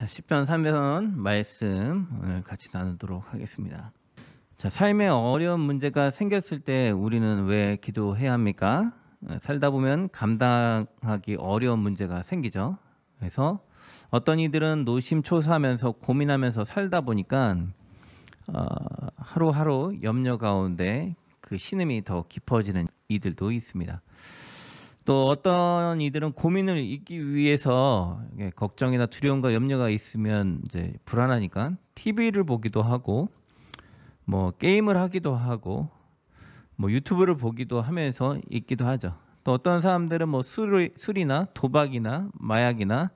자, 시편 3편 말씀 오늘 같이 나누도록 하겠습니다. 자, 삶에 어려운 문제가 생겼을 때 우리는 왜 기도해야 합니까? 살다 보면 감당하기 어려운 문제가 생기죠. 그래서 어떤 이들은 노심초사하면서 고민하면서 살다 보니까 하루하루 염려 가운데 그 신음이 더 깊어지는 이들도 있습니다. 또 어떤 이들은 고민을 잊기 위해서 걱정이나 두려움과 염려가 있으면 이제 불안하니까 TV를 보기도 하고 뭐 게임을 하기도 하고 뭐 유튜브를 보기도 하면서 있기도 하죠. 또 어떤 사람들은 뭐 술이나 도박이나 마약이나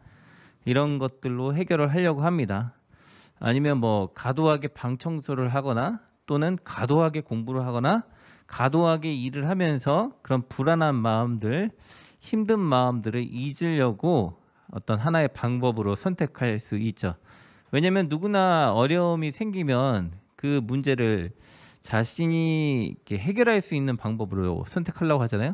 이런 것들로 해결을 하려고 합니다. 아니면 뭐 과도하게 방 청소를 하거나 또는 과도하게 공부를 하거나 과도하게 일을 하면서 그런 불안한 마음들, 힘든 마음들을 잊으려고 어떤 하나의 방법으로 선택할 수 있죠. 왜냐하면 누구나 어려움이 생기면 그 문제를 자신이 이렇게 해결할 수 있는 방법으로 선택하려고 하잖아요.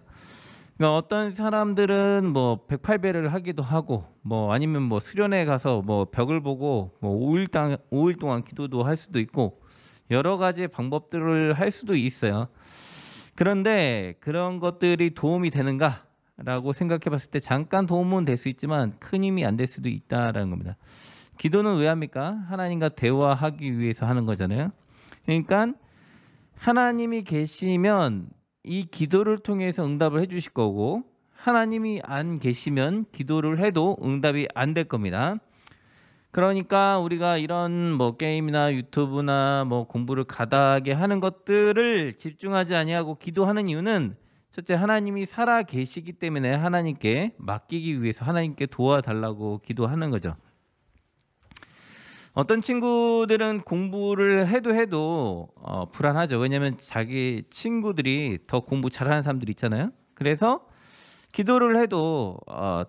그러니까 어떤 사람들은 뭐 108배를 하기도 하고 뭐 아니면 뭐 수련회 가서 뭐 벽을 보고 뭐 5일 동안 기도도 할 수도 있고 여러 가지 방법들을 할 수도 있어요. 그런데 그런 것들이 도움이 되는가라고 생각해 봤을 때 잠깐 도움은 될 수 있지만 큰 힘이 안 될 수도 있다라는 겁니다. 기도는 왜 합니까? 하나님과 대화하기 위해서 하는 거잖아요. 그러니까 하나님이 계시면 이 기도를 통해서 응답을 해 주실 거고 하나님이 안 계시면 기도를 해도 응답이 안 될 겁니다. 그러니까 우리가 이런 뭐 게임이나 유튜브나 뭐 공부를 과다하게 하는 것들을 집중하지 아니하고 기도하는 이유는 첫째 하나님이 살아 계시기 때문에 하나님께 맡기기 위해서 하나님께 도와달라고 기도하는 거죠. 어떤 친구들은 공부를 해도 불안하죠. 왜냐하면 자기 친구들이 더 공부 잘하는 사람들이 있잖아요. 그래서 기도를 해도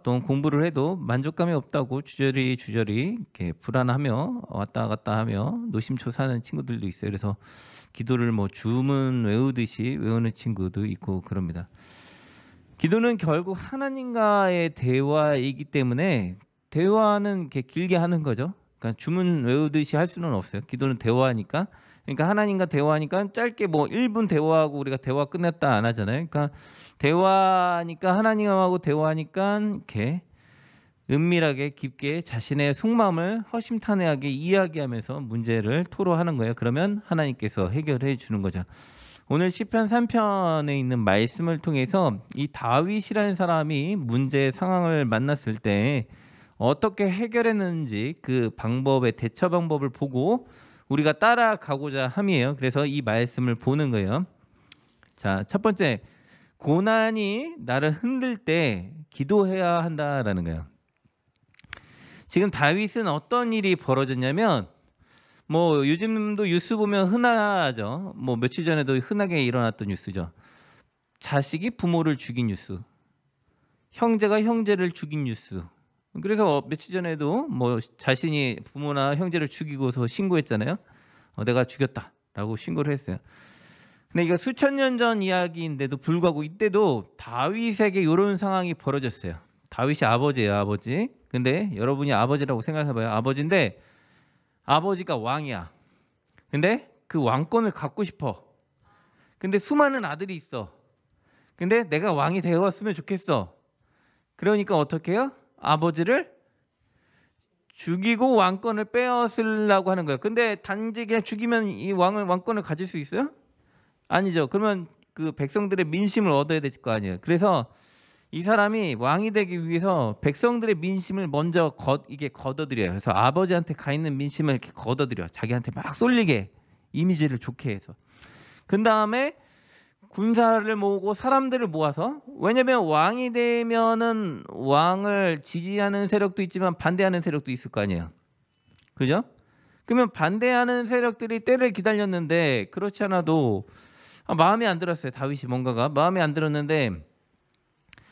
또 공부를 해도 만족감이 없다고 주저리 이렇게 불안하며 왔다 갔다 하며 노심초사하는 친구들도 있어요. 그래서 기도를 뭐 주문 외우듯이 외우는 친구도 있고 그럽니다. 기도는 결국 하나님과의 대화이기 때문에 대화는 이렇게 길게 하는 거죠. 그러니까 주문 외우듯이 할 수는 없어요. 기도는 대화니까. 그러니까 하나님과 대화하니까 짧게 뭐 1분 대화하고 우리가 대화 끝냈다 안 하잖아요. 그러니까 대화니까 하나님하고 대화하니까 이렇게 은밀하게 깊게 자신의 속마음을 허심탄회하게 이야기하면서 문제를 토로하는 거예요. 그러면 하나님께서 해결해 주는 거죠. 오늘 시편 3편에 있는 말씀을 통해서 이 다윗이라는 사람이 문제 상황을 만났을 때 어떻게 해결했는지 그 방법의 대처 방법을 보고 우리가 따라가고자 함이에요. 그래서 이 말씀을 보는 거예요. 자, 첫 번째, 고난이 나를 흔들 때 기도해야 한다라는 거예요. 지금 다윗은 어떤 일이 벌어졌냐면 뭐 요즘도 뉴스 보면 흔하죠. 뭐 며칠 전에도 흔하게 일어났던 뉴스죠. 자식이 부모를 죽인 뉴스, 형제가 형제를 죽인 뉴스. 그래서 며칠 전에도 뭐 자신이 부모나 형제를 죽이고서 신고했잖아요. 내가 죽였다라고 신고를 했어요. 근데 이거 수천 년 전 이야기인데도 불구하고 이때도 다윗에게 이런 상황이 벌어졌어요. 다윗이 아버지예요, 아버지. 근데 여러분이 아버지라고 생각해봐요. 아버지인데 아버지가 왕이야. 근데 그 왕권을 갖고 싶어. 근데 수많은 아들이 있어. 근데 내가 왕이 되었으면 좋겠어. 그러니까 어떻게 해요? 아버지를 죽이고 왕권을 빼앗으려고 하는 거예요. 근데 단지 그냥 죽이면 이 왕권을 가질 수 있어요? 아니죠. 그러면 그 백성들의 민심을 얻어야 될 거 아니에요. 그래서 이 사람이 왕이 되기 위해서 백성들의 민심을 먼저 걷어들여요. 그래서 아버지한테 가 있는 민심을 이렇게 걷어들여. 자기한테 막 쏠리게 이미지를 좋게 해서. 그 다음에 군사를 모으고 사람들을 모아서, 왜냐면 왕이 되면은 왕을 지지하는 세력도 있지만 반대하는 세력도 있을 거 아니에요. 그죠? 그러면 반대하는 세력들이 때를 기다렸는데 그렇지 않아도 마음에 안 들었어요. 다윗이 뭔가가 마음에 안 들었는데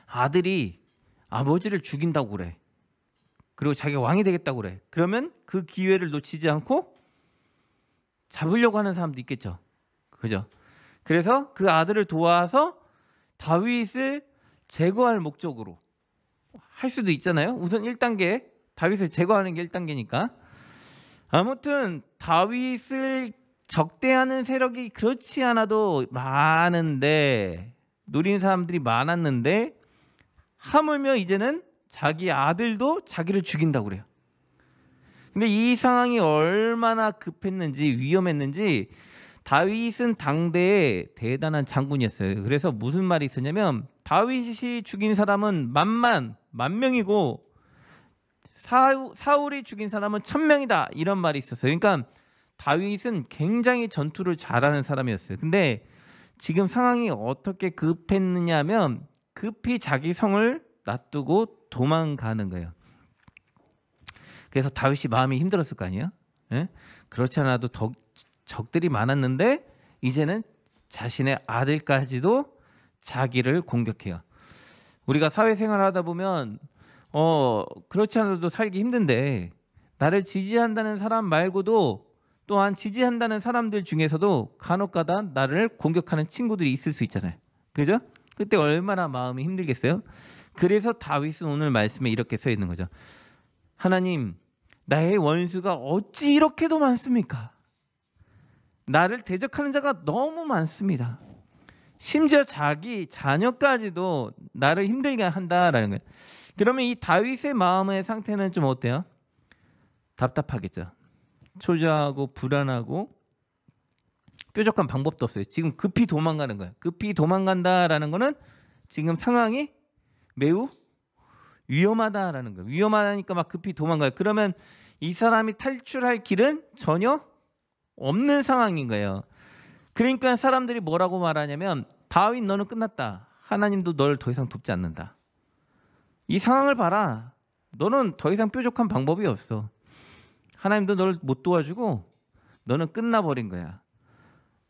아들이 아버지를 죽인다고 그래. 그리고 자기가 왕이 되겠다고 그래. 그러면 그 기회를 놓치지 않고 잡으려고 하는 사람도 있겠죠. 그죠? 그래서 그 아들을 도와서 다윗을 제거할 목적으로 할 수도 있잖아요. 우선 1단계 다윗을 제거하는 게 1단계니까. 아무튼 다윗을 적대하는 세력이 그렇지 않아도 많은데, 노리는 사람들이 많았는데, 하물며 이제는 자기 아들도 자기를 죽인다고 그래요. 근데 이 상황이 얼마나 급했는지, 위험했는지, 다윗은 당대의 대단한 장군이었어요. 그래서 무슨 말이 있었냐면, 다윗이 죽인 사람은 만 명이고 사울이 죽인 사람은 1000명이다, 이런 말이 있었어요. 그러니까 다윗은 굉장히 전투를 잘하는 사람이었어요. 근데 지금 상황이 어떻게 급했느냐 하면, 급히 자기 성을 놔두고 도망가는 거예요. 그래서 다윗이 마음이 힘들었을 거 아니에요? 예? 그렇지 않아도 적들이 많았는데 이제는 자신의 아들까지도 자기를 공격해요. 우리가 사회생활을 하다 보면 그렇지 않아도 살기 힘든데, 나를 지지한다는 사람 말고도 또한 지지한다는 사람들 중에서도 간혹가다 나를 공격하는 친구들이 있을 수 있잖아요. 그죠? 그때 얼마나 마음이 힘들겠어요? 그래서 다윗은 오늘 말씀에 이렇게 써 있는 거죠. 하나님, 나의 원수가 어찌 이렇게도 많습니까? 나를 대적하는 자가 너무 많습니다. 심지어 자기 자녀까지도 나를 힘들게 한다라는 거예요. 그러면 이 다윗의 마음의 상태는 좀 어때요? 답답하겠죠. 초조하고 불안하고 뾰족한 방법도 없어요. 지금 급히 도망가는 거예요. 급히 도망간다라는 거는 지금 상황이 매우 위험하다라는 거예요. 위험하니까 막 급히 도망가요. 그러면 이 사람이 탈출할 길은 전혀 없는 상황인 거예요. 그러니까 사람들이 뭐라고 말하냐면, 다윗 너는 끝났다. 하나님도 널 더 이상 돕지 않는다. 이 상황을 봐라. 너는 더 이상 뾰족한 방법이 없어. 하나님도 널 못 도와주고 너는 끝나버린 거야.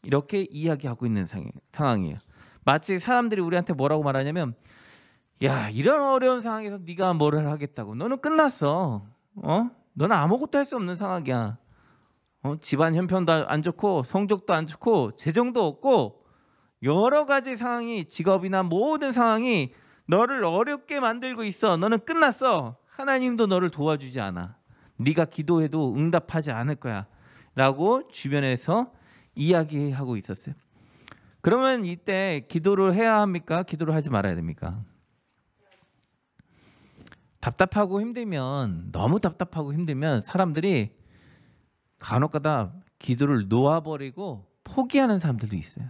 이렇게 이야기하고 있는 상황이에요. 마치 사람들이 우리한테 뭐라고 말하냐면, 야, 이런 어려운 상황에서 네가 뭐를 하겠다고. 너는 끝났어. 너는 아무것도 할 수 없는 상황이야. 집안 형편도 안 좋고 성적도 안 좋고 재정도 없고 여러 가지 상황이, 직업이나 모든 상황이 너를 어렵게 만들고 있어. 너는 끝났어. 하나님도 너를 도와주지 않아. 네가 기도해도 응답하지 않을 거야 라고 주변에서 이야기하고 있었어요. 그러면 이때 기도를 해야 합니까? 기도를 하지 말아야 됩니까? 답답하고 힘들면, 너무 답답하고 힘들면 사람들이 간혹가다 기도를 놓아버리고 포기하는 사람들도 있어요.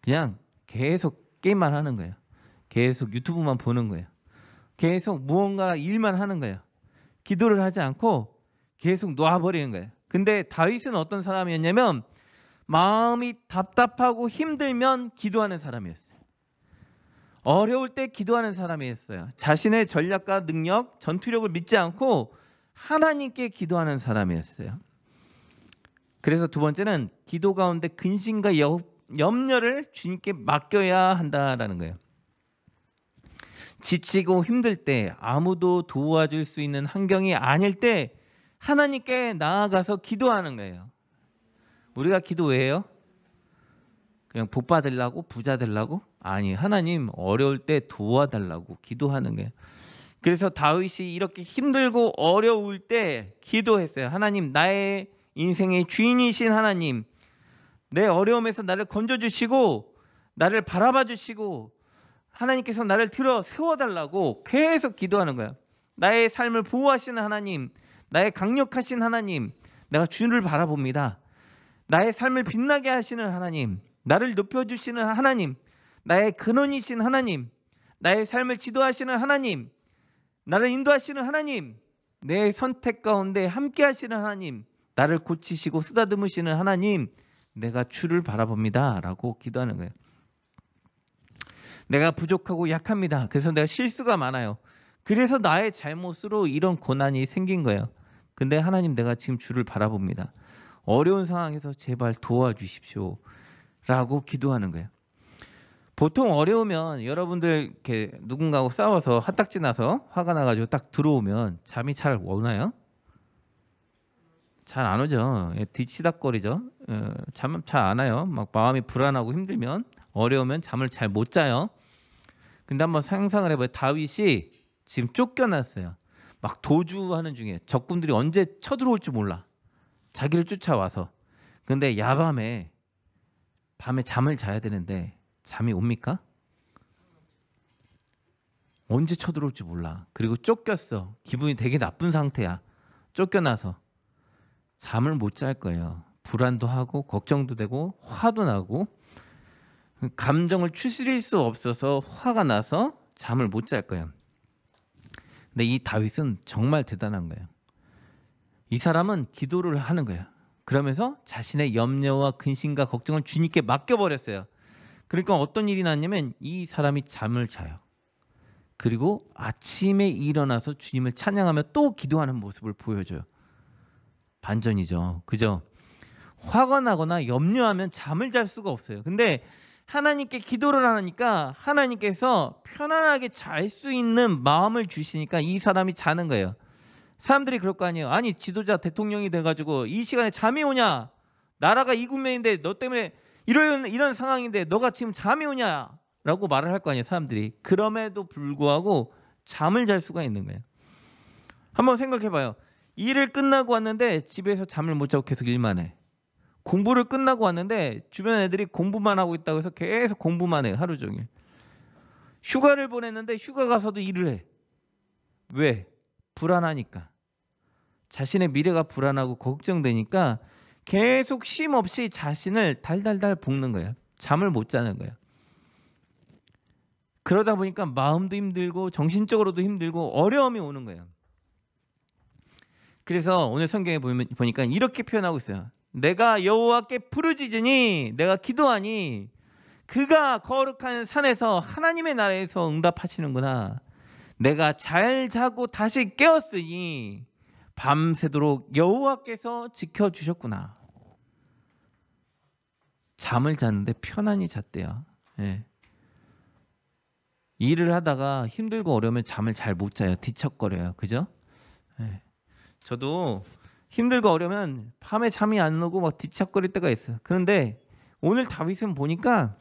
그냥 계속 게임만 하는 거예요. 계속 유튜브만 보는 거예요. 계속 무언가 일만 하는 거예요. 기도를 하지 않고 계속 놓아버리는 거예요. 근데 다윗은 어떤 사람이었냐면, 마음이 답답하고 힘들면 기도하는 사람이었어요. 어려울 때 기도하는 사람이었어요. 자신의 전략과 능력, 전투력을 믿지 않고 하나님께 기도하는 사람이었어요. 그래서 두 번째는 기도 가운데 근심과 염려를 주님께 맡겨야 한다라는 거예요. 지치고 힘들 때, 아무도 도와줄 수 있는 환경이 아닐 때 하나님께 나아가서 기도하는 거예요. 우리가 기도 왜 해요? 그냥 복 받으려고, 부자 되려고? 아니, 하나님 어려울 때 도와달라고 기도하는 거예요. 그래서 다윗이 이렇게 힘들고 어려울 때 기도했어요. 하나님, 나의 인생의 주인이신 하나님, 내 어려움에서 나를 건져주시고 나를 바라봐 주시고 하나님께서 나를 들어 세워달라고 계속 기도하는 거예요. 나의 삶을 보호하시는 하나님, 나의 강력하신 하나님, 내가 주를 바라봅니다. 나의 삶을 빛나게 하시는 하나님, 나를 높여주시는 하나님, 나의 근원이신 하나님, 나의 삶을 지도하시는 하나님, 나를 인도하시는 하나님, 내 선택 가운데 함께 하시는 하나님, 나를 고치시고 쓰다듬으시는 하나님, 내가 주를 바라봅니다 라고 기도하는 거예요. 내가 부족하고 약합니다. 그래서 내가 실수가 많아요. 그래서 나의 잘못으로 이런 고난이 생긴 거예요. 근데 하나님, 내가 지금 주를 바라봅니다. 어려운 상황에서 제발 도와주십시오 라고 기도하는 거예요. 보통 어려우면 여러분들 이렇게 누군가하고 싸워서 핫딱지 나서 화가 나가지고 딱 들어오면 잠이 잘 오나요? 잘 안 오죠. 뒤치닥거리죠. 잠 잘 안 와요. 막 마음이 불안하고 힘들면, 어려우면 잠을 잘 못 자요. 근데 한번 상상을 해봐요. 다윗이 지금 쫓겨났어요. 막 도주하는 중에 적군들이 언제 쳐들어올지 몰라. 자기를 쫓아와서. 근데 야밤에 밤에 잠을 자야 되는데 잠이 옵니까? 언제 쳐들어올지 몰라. 그리고 쫓겼어. 기분이 되게 나쁜 상태야. 쫓겨나서 잠을 못 잘 거예요. 불안도 하고 걱정도 되고 화도 나고 감정을 추스릴 수 없어서 화가 나서 잠을 못 잘 거예요. 근데 이 다윗은 정말 대단한 거예요. 이 사람은 기도를 하는 거예요. 그러면서 자신의 염려와 근심과 걱정을 주님께 맡겨버렸어요. 그러니까 어떤 일이 났냐면 이 사람이 잠을 자요. 그리고 아침에 일어나서 주님을 찬양하며 또 기도하는 모습을 보여줘요. 반전이죠. 그죠? 화가 나거나 염려하면 잠을 잘 수가 없어요. 근데 하나님께 기도를 하니까 하나님께서 편안하게 잘 수 있는 마음을 주시니까 이 사람이 자는 거예요. 사람들이 그럴 거 아니에요. 아니 지도자 대통령이 돼가지고 이 시간에 잠이 오냐? 나라가 이국면인데 너 때문에 이런 상황인데 너가 지금 잠이 오냐? 라고 말을 할 거 아니에요. 사람들이. 그럼에도 불구하고 잠을 잘 수가 있는 거예요. 한번 생각해봐요. 일을 끝나고 왔는데 집에서 잠을 못 자고 계속 일만 해. 공부를 끝나고 왔는데 주변 애들이 공부만 하고 있다고 해서 계속 공부만 해요. 하루 종일. 휴가를 보냈는데 휴가 가서도 일을 해. 왜? 불안하니까. 자신의 미래가 불안하고 걱정되니까 계속 쉼 없이 자신을 달달달 볶는 거예요. 잠을 못 자는 거예요. 그러다 보니까 마음도 힘들고 정신적으로도 힘들고 어려움이 오는 거예요. 그래서 오늘 성경에 보니까 이렇게 표현하고 있어요. 내가 여호와께 부르짖으니 내가 기도하니 그가 거룩한 산에서 하나님의 나라에서 응답하시는구나. 내가 잘 자고 다시 깨었으니 밤새도록 여호와께서 지켜주셨구나. 잠을 잤는데 편안히 잤대요. 예. 일을 하다가 힘들고 어려우면 잠을 잘 못 자요. 뒤척거려요. 그죠? 예. 저도 힘들고 어려우면 밤에 잠이 안 오고 막 뒤척거릴 때가 있어요. 그런데 오늘 다윗은 보니까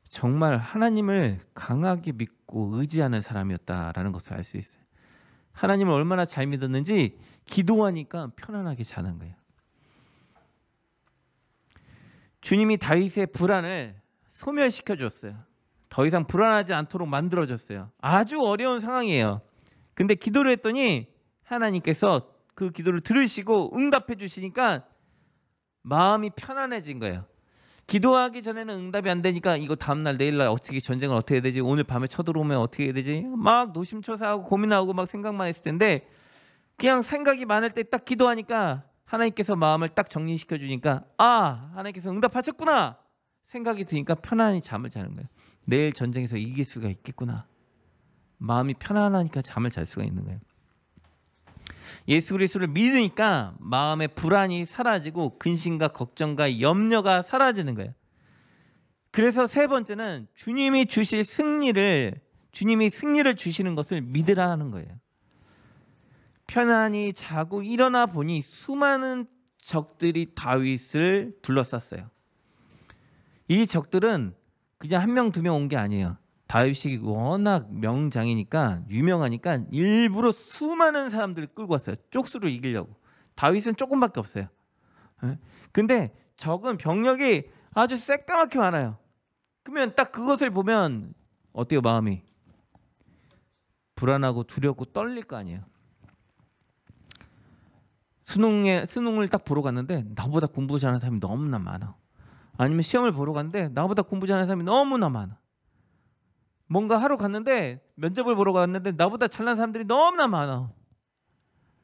정말 하나님을 강하게 믿고 의지하는 사람이었다라는 것을 알 수 있어요. 하나님을 얼마나 잘 믿었는지 기도하니까 편안하게 자는 거예요. 주님이 다윗의 불안을 소멸시켜 줬어요. 더 이상 불안하지 않도록 만들어줬어요. 아주 어려운 상황이에요. 근데 기도를 했더니 하나님께서 그 기도를 들으시고 응답해 주시니까 마음이 편안해진 거예요. 기도하기 전에는 응답이 안 되니까 이거 다음날 내일날 어떻게 전쟁을 어떻게 해야 되지? 오늘 밤에 쳐들어오면 어떻게 해야 되지? 막 노심초사하고 고민하고 막 생각만 했을 텐데 그냥 생각이 많을 때 딱 기도하니까 하나님께서 마음을 딱 정리시켜 주니까 아 하나님께서 응답하셨구나 생각이 드니까 편안히 잠을 자는 거예요. 내일 전쟁에서 이길 수가 있겠구나. 마음이 편안하니까 잠을 잘 수가 있는 거예요. 예수 그리스도를 믿으니까 마음의 불안이 사라지고 근심과 걱정과 염려가 사라지는 거예요. 그래서 세 번째는 주님이 승리를 주시는 것을 믿으라는 거예요. 편안히 자고 일어나 보니 수많은 적들이 다윗을 둘러쌌어요. 이 적들은 그냥 한 명, 두 명 온 게 아니에요. 다윗이 워낙 명장이니까 유명하니까 일부러 수많은 사람들을 끌고 왔어요. 쪽수로 이기려고. 다윗은 조금밖에 없어요. 근데 적은 병력이 아주 새까맣게 많아요. 그러면 딱 그것을 보면 어때요 마음이? 불안하고 두렵고 떨릴 거 아니에요. 수능을 딱 보러 갔는데 나보다 공부 잘하는 사람이 너무나 많아. 아니면 시험을 보러 갔는데 나보다 공부 잘하는 사람이 너무나 많아. 뭔가 하러 갔는데 면접을 보러 갔는데 나보다 잘난 사람들이 너무나 많아.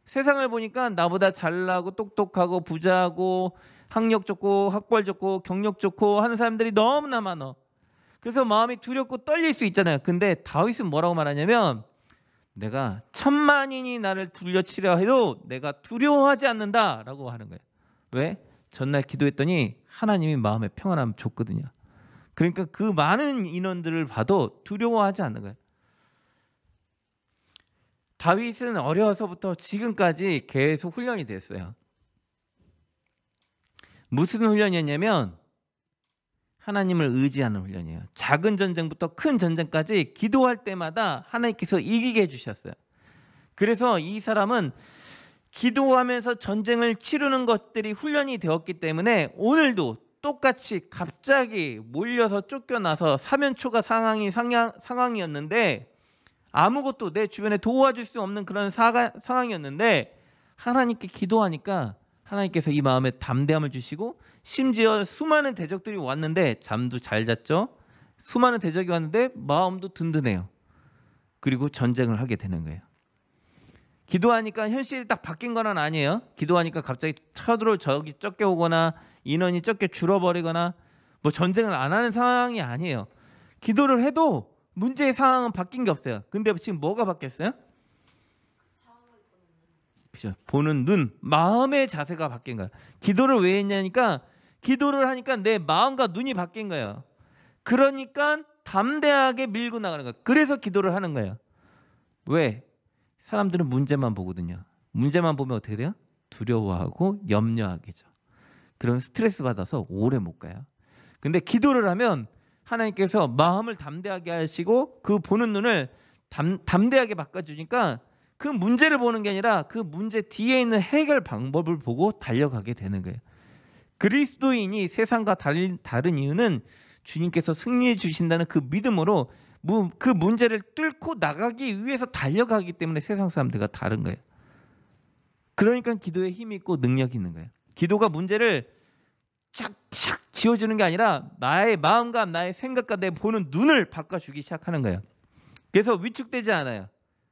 세상을 보니까 나보다 잘나고 똑똑하고 부자고 학력 좋고 학벌 좋고 경력 좋고 하는 사람들이 너무나 많아. 그래서 마음이 두렵고 떨릴 수 있잖아요. 근데 다윗은 뭐라고 말하냐면 내가 1000만인이 나를 둘러치려 해도 내가 두려워하지 않는다라고 하는 거예요. 왜? 전날 기도했더니 하나님이 마음에 평안함 줬거든요. 그러니까 그 많은 인원들을 봐도 두려워하지 않는 거예요. 다윗은 어려서부터 지금까지 계속 훈련이 됐어요. 무슨 훈련이었냐면 하나님을 의지하는 훈련이에요. 작은 전쟁부터 큰 전쟁까지 기도할 때마다 하나님께서 이기게 해주셨어요. 그래서 이 사람은 기도하면서 전쟁을 치르는 것들이 훈련이 되었기 때문에 오늘도 똑같이 갑자기 몰려서 쫓겨나서 사면초가 상황이었는데 아무것도 내 주변에 도와줄 수 없는 그런 상황이었는데 하나님께 기도하니까 하나님께서 이 마음에 담대함을 주시고 심지어 수많은 대적들이 왔는데 잠도 잘 잤죠. 수많은 대적이 왔는데 마음도 든든해요. 그리고 전쟁을 하게 되는 거예요. 기도하니까 현실이 딱 바뀐 건 아니에요. 기도하니까 갑자기 쳐들어 적이 쫓겨오거나 인원이 쫓겨 줄어버리거나 뭐 전쟁을 안 하는 상황이 아니에요. 기도를 해도 문제의 상황은 바뀐 게 없어요. 근데 지금 뭐가 바뀌었어요? 그죠? 보는 눈, 마음의 자세가 바뀐 거예요. 기도를 왜 했냐니까 기도를 하니까 내 마음과 눈이 바뀐 거예요. 그러니까 담대하게 밀고 나가는 거예요. 그래서 기도를 하는 거예요. 왜? 사람들은 문제만 보거든요. 문제만 보면 어떻게 돼요? 두려워하고 염려하게죠. 그럼 스트레스 받아서 오래 못 가요. 근데 기도를 하면 하나님께서 마음을 담대하게 하시고 그 보는 눈을 담대하게 바꿔주니까 그 문제를 보는 게 아니라 그 문제 뒤에 있는 해결 방법을 보고 달려가게 되는 거예요. 그리스도인이 세상과 다른 이유는 주님께서 승리해 주신다는 그 믿음으로 그 문제를 뚫고 나가기 위해서 달려가기 때문에 세상 사람들과 다른 거예요. 그러니까 기도에 힘이 있고 능력이 있는 거예요. 기도가 문제를 쫙샥 지워주는 게 아니라 나의 마음과 나의 생각과 내 보는 눈을 바꿔주기 시작하는 거예요. 그래서 위축되지 않아요.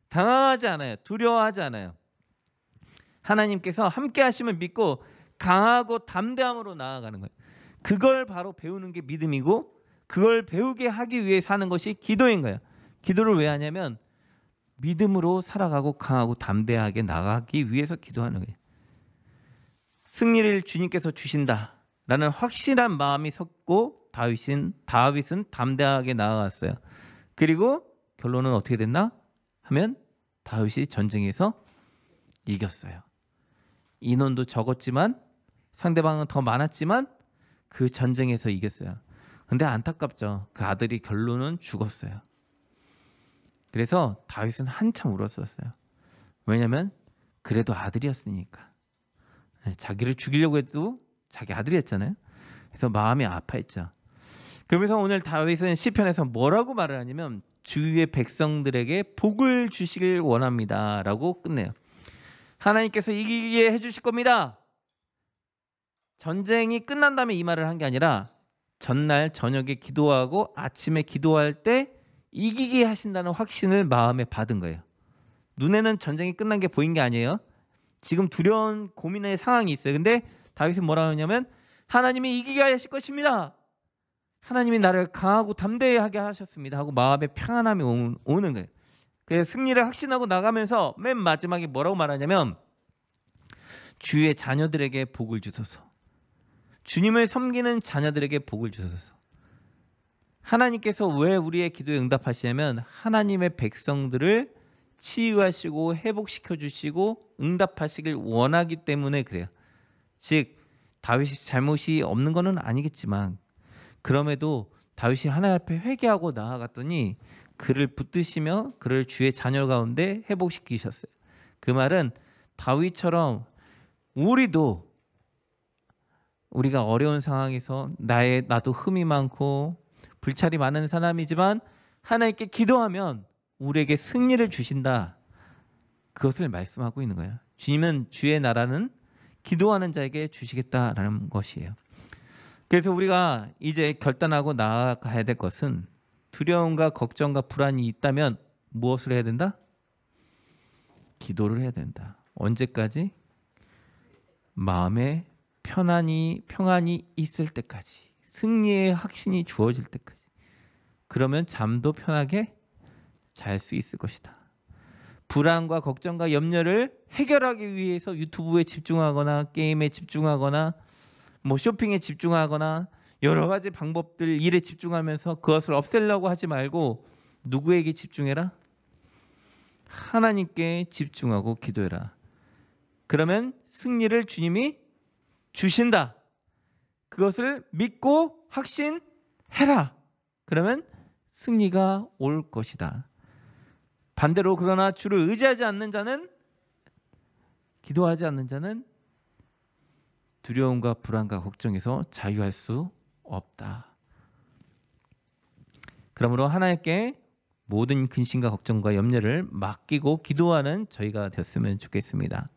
당황하지 않아요. 두려워하지 않아요. 하나님께서 함께 하심을 믿고 강하고 담대함으로 나아가는 거예요. 그걸 바로 배우는 게 믿음이고 그걸 배우게 하기 위해 사는 것이 기도인 거예요. 기도를 왜 하냐면 믿음으로 살아가고 강하고 담대하게 나가기 위해서 기도하는 거예요. 승리를 주님께서 주신다라는 확실한 마음이 섰고 다윗은 담대하게 나아갔어요. 그리고 결론은 어떻게 됐나 하면 다윗이 전쟁에서 이겼어요. 인원도 적었지만 상대방은 더 많았지만 그 전쟁에서 이겼어요. 근데 안타깝죠. 그 아들이 결론은 죽었어요. 그래서 다윗은 한참 울었었어요. 왜냐하면 그래도 아들이었으니까. 자기를 죽이려고 해도 자기 아들이었잖아요. 그래서 마음이 아파했죠. 그러면서 오늘 다윗은 시편에서 뭐라고 말을 하냐면 주위의 백성들에게 복을 주시길 원합니다 라고 끝내요. 하나님께서 이기게 해주실 겁니다. 전쟁이 끝난 다음에 이 말을 한 게 아니라 전날 저녁에 기도하고 아침에 기도할 때 이기게 하신다는 확신을 마음에 받은 거예요. 눈에는 전쟁이 끝난 게 보인 게 아니에요. 지금 두려운 고민의 상황이 있어요. 근데 다윗은 뭐라고 하냐면 하나님이 이기게 하실 것입니다. 하나님이 나를 강하고 담대하게 하셨습니다 하고 마음에 평안함이 오는 거예요. 그래서 승리를 확신하고 나가면서 맨 마지막에 뭐라고 말하냐면 주의 자녀들에게 복을 주소서. 주님을 섬기는 자녀들에게 복을 주소서. 하나님께서 왜 우리의 기도에 응답하시냐면 하나님의 백성들을 치유하시고 회복시켜 주시고 응답하시길 원하기 때문에 그래요. 즉 다윗이 잘못이 없는 것은 아니겠지만 그럼에도 다윗이 하나님 앞에 회개하고 나아갔더니 그를 붙드시며 그를 주의 자녀 가운데 회복시키셨어요. 그 말은 다윗처럼 우리가 어려운 상황에서 나도 흠이 많고 불찰이 많은 사람이지만 하나님께 기도하면 우리에게 승리를 주신다. 그것을 말씀하고 있는 거예요. 주님은 주의 나라는 기도하는 자에게 주시겠다라는 것이에요. 그래서 우리가 이제 결단하고 나아가야 될 것은 두려움과 걱정과 불안이 있다면 무엇을 해야 된다? 기도를 해야 된다. 언제까지? 마음에 평안이 있을 때까지, 승리의 확신이 주어질 때까지. 그러면 잠도 편하게 잘 수 있을 것이다. 불안과 걱정과 염려를 해결하기 위해서 유튜브에 집중하거나 게임에 집중하거나 뭐 쇼핑에 집중하거나 여러 가지 방법들 일에 집중하면서 그것을 없애려고 하지 말고 누구에게 집중해라? 하나님께 집중하고 기도해라. 그러면 승리를 주님이 주신다. 그것을 믿고 확신해라. 그러면 승리가 올 것이다. 반대로 그러나 주를 의지하지 않는 자는 기도하지 않는 자는 두려움과 불안과 걱정에서 자유할 수 없다. 그러므로 하나님께 모든 근심과 걱정과 염려를 맡기고 기도하는 저희가 됐으면 좋겠습니다.